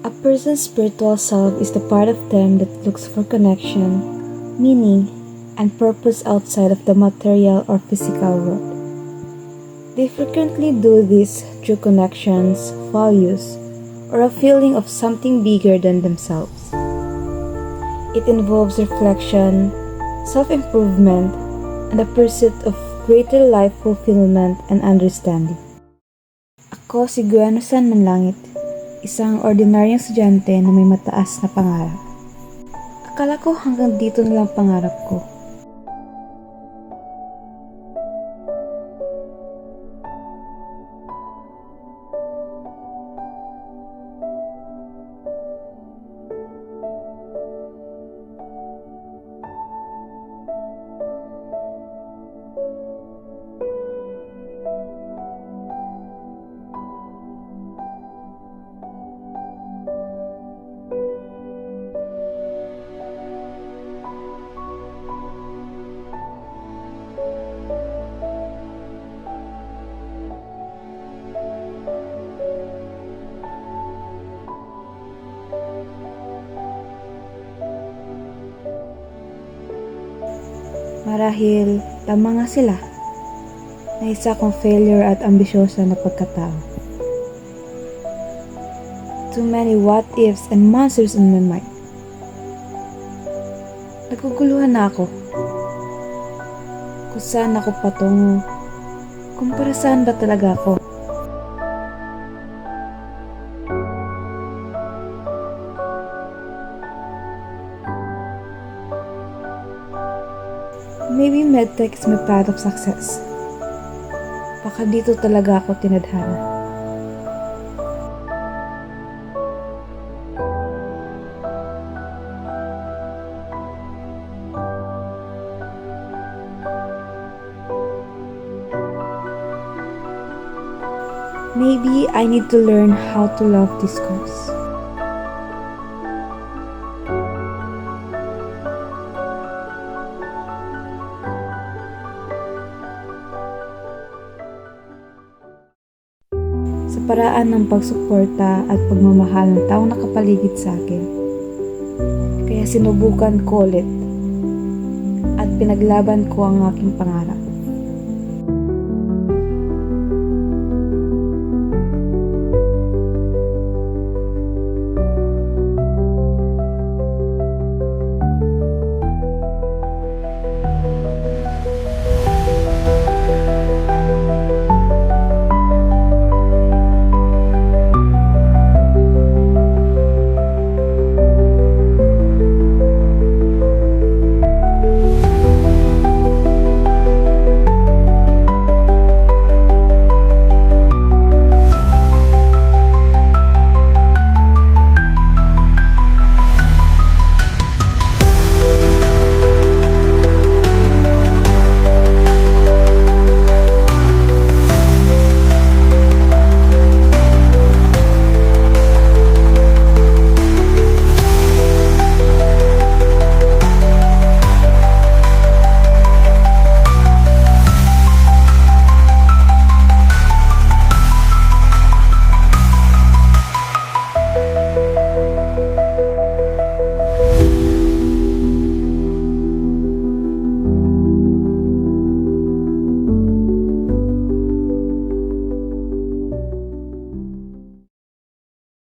A person's spiritual self is the part of them that looks for connection, meaning, and purpose outside of the material or physical world. They frequently do this through connections, values, or a feeling of something bigger than themselves. It involves reflection, self-improvement, and the pursuit of greater life fulfillment and understanding. Ako si Guano San Manlangit, isang ordinaryong estudyante na may mataas na pangarap. Akala ko hanggang dito na lang pangarap ko. Marahil, tama nga sila, na isa akong failure at ambisyosa na pagkatao. Too many what ifs and monsters in my mind. Naguguluhan na ako. Kung saan ako patungo, kung para saan ba talaga ako. Maybe medtech is my path of success. Baka dito talaga ako tinadhana. Maybe I need to learn how to love this cause. Sa paraan ng pagsuporta at pagmamahal ng taong nakapaligid sa akin. Kaya sinubukan ko ulit at pinaglaban ko ang aking pangarap.